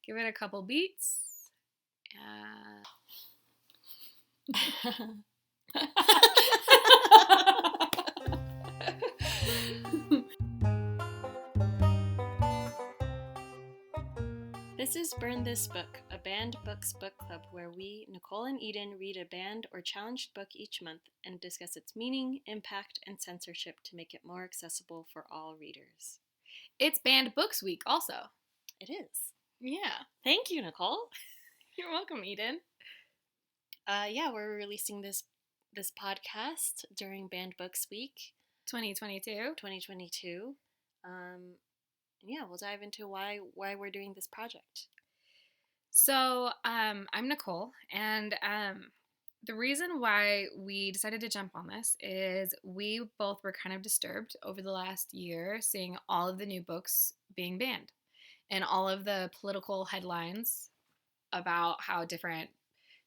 Give it a couple beats. This is Burn This Book, a banned books book club where we, Nicolle and Eden, read a banned or challenged book each month and discuss its meaning, impact, and censorship to make it more accessible for all readers. It's Banned Books Week also. It is. Yeah. Thank you, Nicolle. You're welcome, Eden. We're releasing this podcast during Banned Books Week 2022. We'll dive into why we're doing this project. So, I'm Nicolle, and the reason why we decided to jump on this is we both were kind of disturbed over the last year seeing all of the new books being banned and all of the political headlines about how different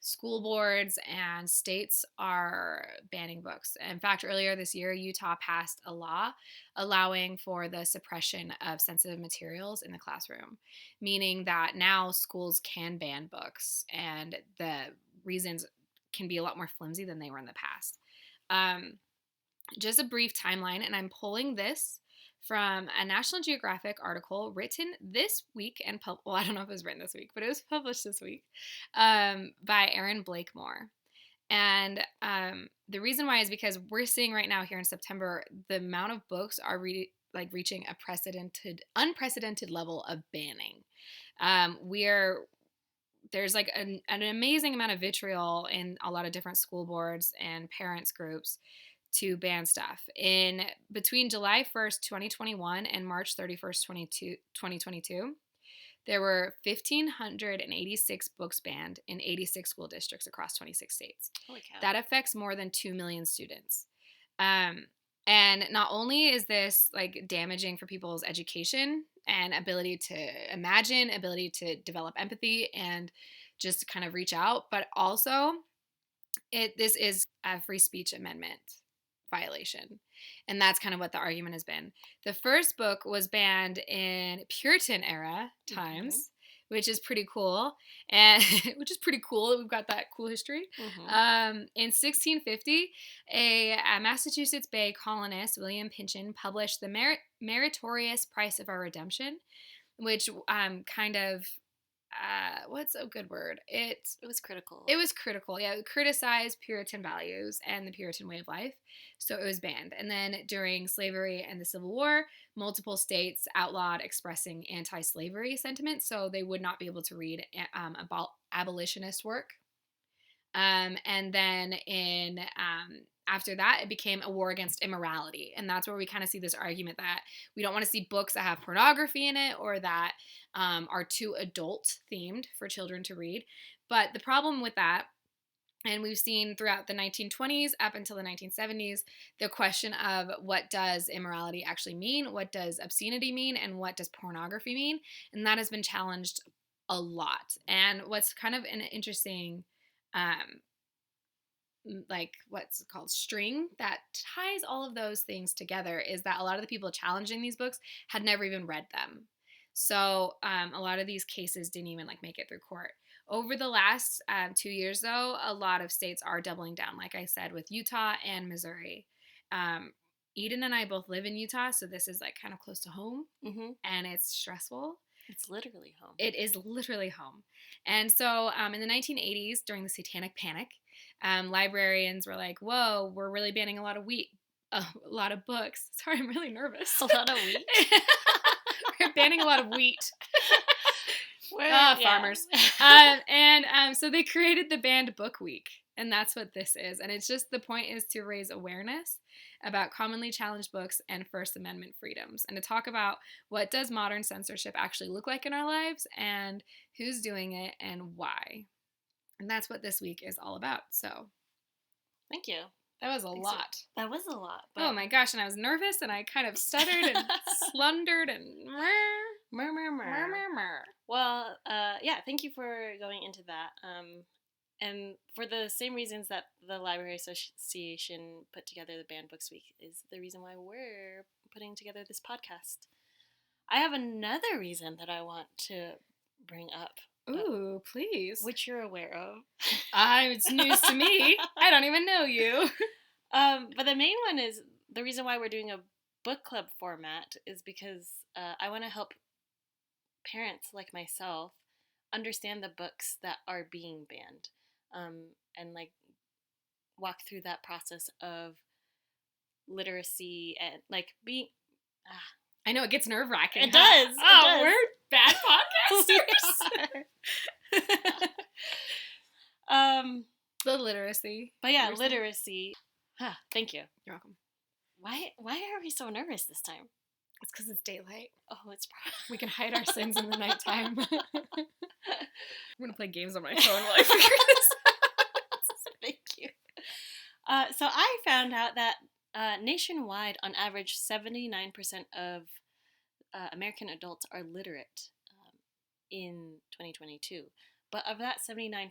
school boards and states are banning books. In fact, earlier this year, Utah passed a law allowing for the suppression of sensitive materials in the classroom, meaning that now schools can ban books, and the reasons can be a lot more flimsy than they were in the past. Just a brief timeline, and I'm pulling this from a National Geographic article written this week and I don't know if it was written this week, but it was published this week by Erin Blakemore. And the reason why is because we're seeing right now here in September the amount of books are reaching a unprecedented level of banning. There's like an amazing amount of vitriol in a lot of different school boards and parents groups to ban stuff. In between July 1st, 2021 and March 31st, 2022, there were 1,586 books banned in 86 school districts across 26 states. Holy cow. That affects more than 2 million students. And not only is this like damaging for people's education and ability to imagine, ability to develop empathy and just kind of reach out, but also this is a free speech amendment violation. And that's kind of what the argument has been. The first book was banned in Puritan era times, which is pretty cool. And which is pretty cool. We've got that cool history. In 1650, a Massachusetts Bay colonist, William Pynchon, published The Meritorious Price of Our Redemption, which kind of what's a good word? It was critical. It was critical, yeah. It criticized Puritan values and the Puritan way of life, so it was banned. And then during slavery and the Civil War, multiple states outlawed expressing anti-slavery sentiments, so they would not be able to read about abolitionist work. And then after that, it became a war against immorality. And that's where we kind of see this argument that we don't want to see books that have pornography in it or that are too adult themed for children to read. But the problem with that, and we've seen throughout the 1920s up until the 1970s, the question of what does immorality actually mean? What does obscenity mean? And what does pornography mean? And that has been challenged a lot. And what's kind of an interesting what's called string that ties all of those things together is that a lot of the people challenging these books had never even read them. So a lot of these cases didn't even make it through court. Over the last 2 years, though, a lot of states are doubling down, like I said, with Utah and Missouri. Eden and I both live in Utah, so this is kind of close to home, and it's stressful. It's literally home. It is literally home. And so in the 1980s, during the Satanic Panic, librarians were like, whoa, we're really banning a lot of books. Sorry, I'm really nervous. A lot of wheat? We're banning a lot of wheat. Farmers. So they created the Banned Book Week, and that's what this is. And it's just, the point is to raise awareness about commonly challenged books and First Amendment freedoms, and to talk about what does modern censorship actually look like in our lives and who's doing it and why. And that's what this week is all about. So thank you. That was a lot. That was a lot. But... Oh my gosh, and I was nervous and I kind of stuttered and slundered and murmur. Well, thank you for going into that. And for the same reasons that the Library Association put together the Banned Books Week is the reason why we're putting together this podcast. I have another reason that I want to bring up, Ooh, please. which you're aware of. It's news to me. I don't even know you. But the main one is the reason why we're doing a book club format is because I want to help parents like myself understand the books that are being banned, and like walk through that process of literacy and like being. I know it gets nerve-wracking. It does. Oh, it does. we're bad podcasters. The literacy. But yeah, literacy. Thank you. You're welcome. Why are we so nervous this time? It's because it's daylight. Oh, it's we can hide our sins in the nighttime. I'm gonna play games on my phone while I figure this out. Thank you. So I found out that nationwide, on average, 79% of American adults are literate in 2022. But of that 79%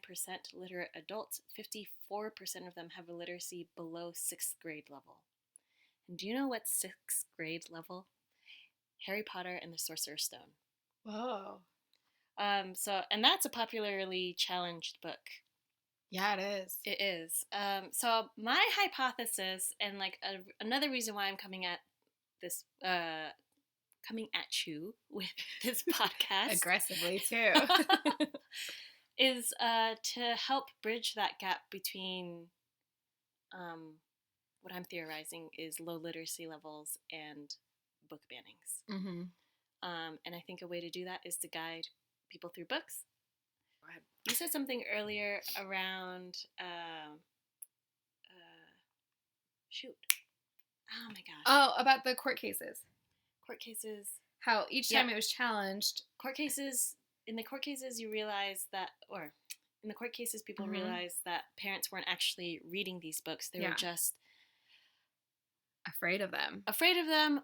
literate adults, 54% of them have a literacy below 6th grade level. And do you know what's 6th grade level? Harry Potter and the Sorcerer's Stone. Whoa. And that's a popularly challenged book. Yeah, it is. It is. So my hypothesis, and like another reason why I'm coming at this, coming at you with this podcast aggressively too, is to help bridge that gap between what I'm theorizing is low literacy levels and book bannings. Mm-hmm. And I think a way to do that is to guide people through books. Go ahead. You said something earlier around, shoot. Oh my gosh. Oh, about the court cases. Court cases. How each time it was challenged. In the court cases you realize that, or in the court cases people realize that parents weren't actually reading these books. They were just afraid of them.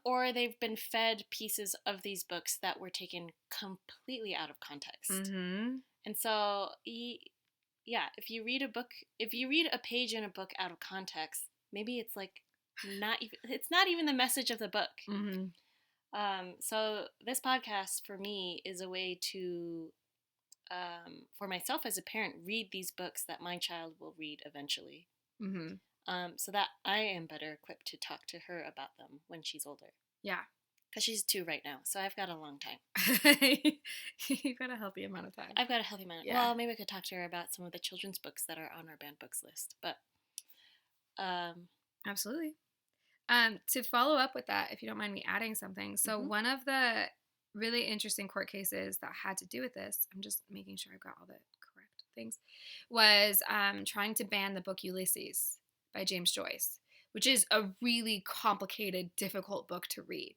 Or they've been fed pieces of these books that were taken completely out of context. Mm-hmm. And so, if you read a page in a book out of context, maybe it's like it's not even the message of the book. Mm-hmm. So this podcast for me is a way to, for myself as a parent, read these books that my child will read eventually. Mm-hmm. So that I am better equipped to talk to her about them when she's older. Yeah. Because she's 2 right now, so I've got a long time. You've got a healthy amount of time. I've got a healthy amount. Yeah. Well, maybe I could talk to her about some of the children's books that are on our banned books list. But, absolutely. To follow up with that, if you don't mind me adding something. So one of the really interesting court cases that had to do with this, I'm just making sure I've got all the correct things, was trying to ban the book Ulysses by James Joyce, which is a really complicated, difficult book to read.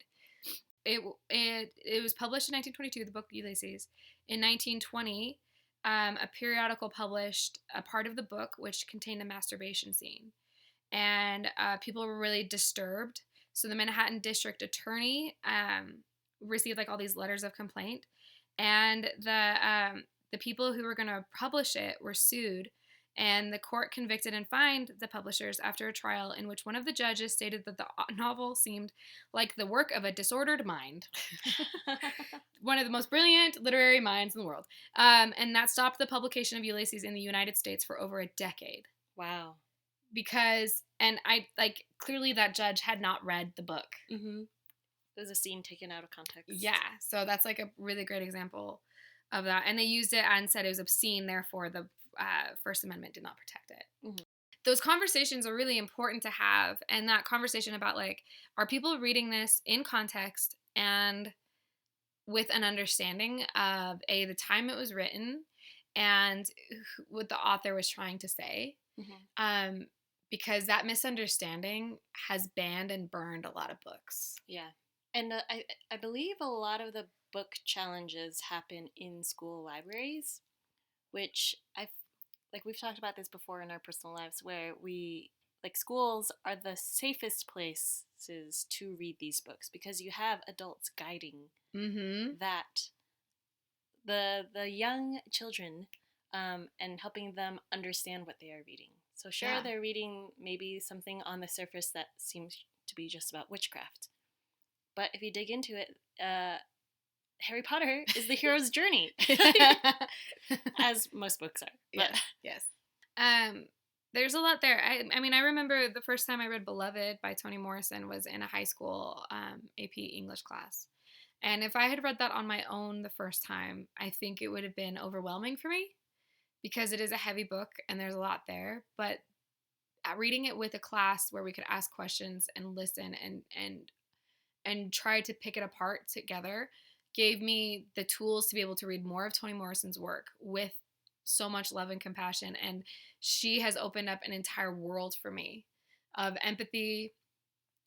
It was published in 1922, the book Ulysses. In 1920, a periodical published a part of the book which contained a masturbation scene. And people were really disturbed. So the Manhattan District Attorney received like all these letters of complaint. And the people who were going to publish it were sued. And the court convicted and fined the publishers after a trial in which one of the judges stated that the novel seemed like the work of a disordered mind. One of the most brilliant literary minds in the world. And that stopped the publication of Ulysses in the United States for over a decade. Wow. Because, and I, like, clearly that judge had not read the book. Mm-hmm. It was a scene taken out of context. Yeah, so that's like a really great example of that. And they used it and said it was obscene, therefore the First Amendment did not protect it. Mm-hmm. Those conversations are really important to have, and that conversation about, like, are people reading this in context and with an understanding of, the time it was written and what the author was trying to say. Mm-hmm. Because that misunderstanding has banned and burned a lot of books. Yeah. And I believe a lot of the book challenges happen in school libraries, which we've talked about this before in our personal lives, where schools are the safest places to read these books because you have adults guiding that the young children and helping them understand what they are reading. So sure, they're reading maybe something on the surface that seems to be just about witchcraft. But if you dig into it, Harry Potter is the hero's journey, as most books are. But. Yes. There's a lot there. I mean, I remember the first time I read Beloved by Toni Morrison was in a high school AP English class. And if I had read that on my own the first time, I think it would have been overwhelming for me because it is a heavy book and there's a lot there. But reading it with a class where we could ask questions and listen and try to pick it apart together gave me the tools to be able to read more of Toni Morrison's work with so much love and compassion. And she has opened up an entire world for me of empathy,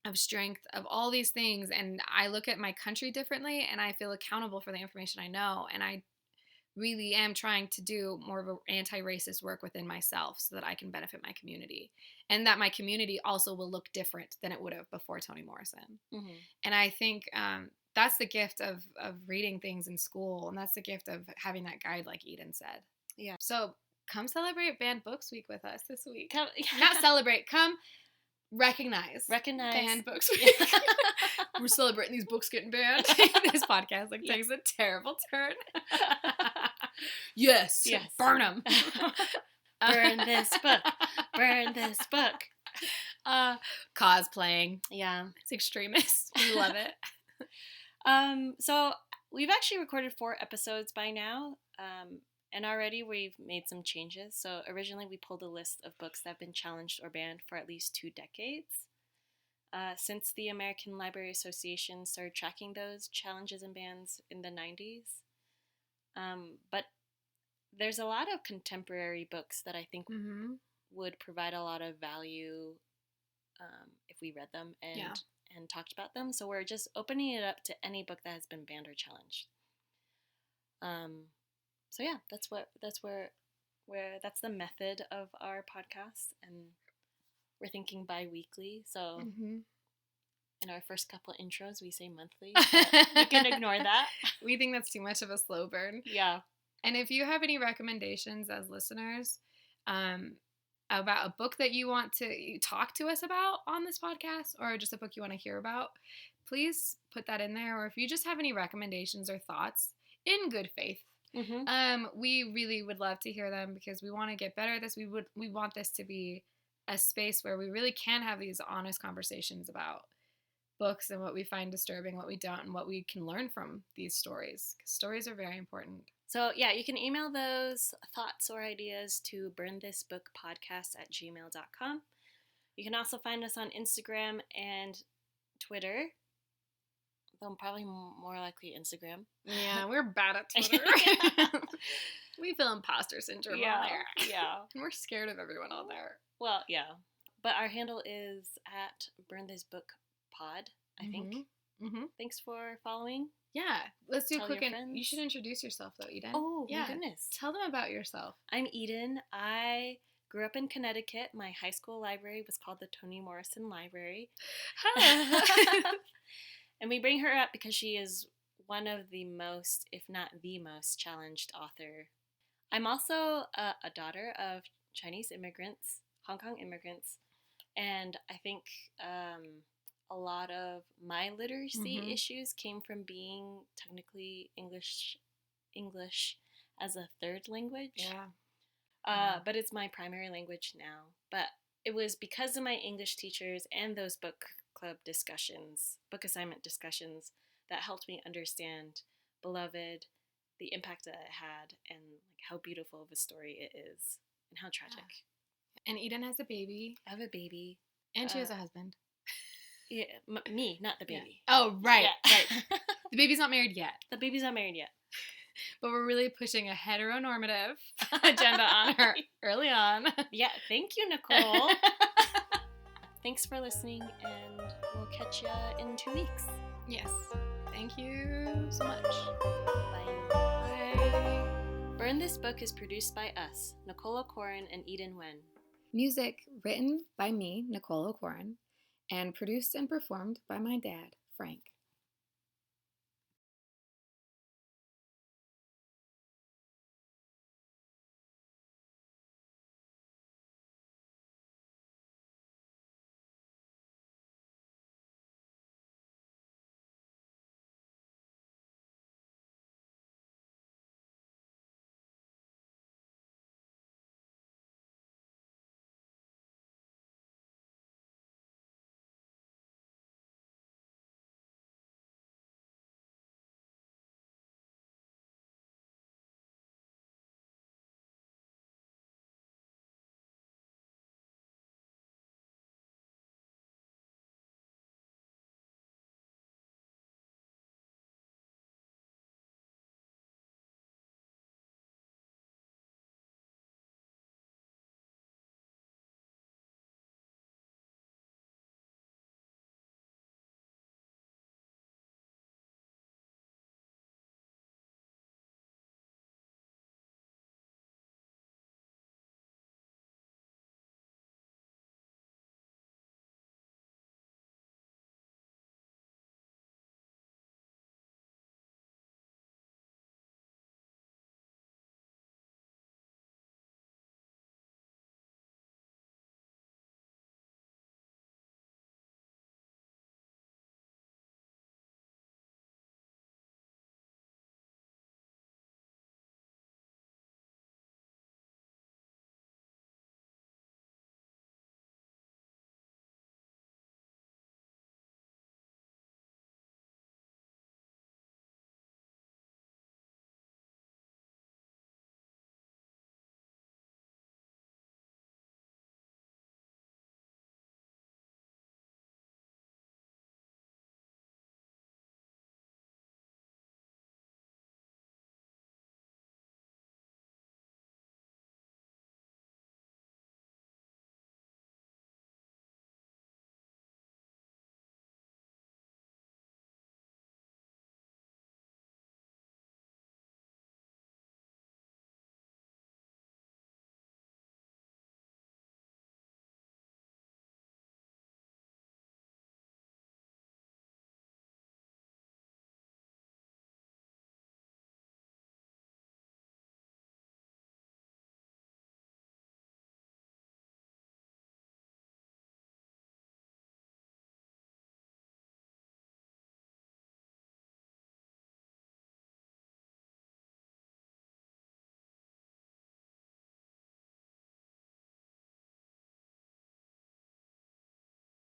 of strength, of all these things. And I look at my country differently and I feel accountable for the information I know. And I really am trying to do more of an anti-racist work within myself so that I can benefit my community and that my community also will look different than it would have before Toni Morrison. Mm-hmm. And I think that's the gift of reading things in school. And that's the gift of having that guide, like Eden said. Yeah. So come celebrate Banned Books Week with us this week. Not celebrate, come recognize Banned Books Week. We're celebrating these books getting banned. This podcast takes a terrible turn. Yes. Burn them. Burn this book. Burn this book. Cosplaying. Yeah. It's extremist. We love it. So we've actually recorded 4 episodes by now. And already we've made some changes. So originally we pulled a list of books that have been challenged or banned for at least 2 decades. Since the American Library Association started tracking those challenges and bans in the 90s. But there's a lot of contemporary books that I think would provide a lot of value if we read them and talked about them. So we're just opening it up to any book that has been banned or challenged. So yeah, that's the method of our podcast, and we're thinking bi-weekly. So in our first couple intros, we say monthly. But you can ignore that. We think that's too much of a slow burn. Yeah. And if you have any recommendations as listeners about a book that you want to talk to us about on this podcast, or just a book you want to hear about, please put that in there. Or if you just have any recommendations or thoughts in good faith, we really would love to hear them because we want to get better at this. We want this to be a space where we really can have these honest conversations about books and what we find disturbing, what we don't, and what we can learn from these stories. 'Cause stories are very important. So yeah, you can email those thoughts or ideas to burnthisbookpodcast@gmail.com. You can also find us on Instagram and Twitter. Though probably more likely Instagram. Yeah, we're bad at Twitter. We feel imposter syndrome on there. Yeah. And we're scared of everyone on there. Well, yeah. But our handle is at burnthisbookpod, I think. Mm-hmm. Thanks for following. Yeah. Let's do a quick you should introduce yourself though, Eden. Oh, my goodness. Tell them about yourself. I'm Eden. I grew up in Connecticut. My high school library was called the Toni Morrison Library. And we bring her up because she is one of the most, if not the most, challenged author. I'm also a daughter of Chinese immigrants, Hong Kong immigrants, and I think a lot of my literacy issues came from being technically English as a third language. Yeah. But it's my primary language now. But it was because of my English teachers and those book club discussions, book assignment discussions, that helped me understand Beloved, the impact that it had, and how beautiful of a story it is, and how tragic. Yeah. And Eden has a baby. I have a baby. And she has a husband. Yeah, me, not the baby. Yeah. Oh, right, right. The baby's not married yet. The baby's not married yet. But we're really pushing a heteronormative agenda on her early on. Yeah, thank you, Nicolle. Thanks for listening, and we'll catch ya in 2 weeks. Yes. Thank you so much. Bye. Bye. Burn This Book is produced by us, Nicolle Okoren and Eden Wen. Music written by me, Nicolle Okoren, and produced and performed by my dad, Frank.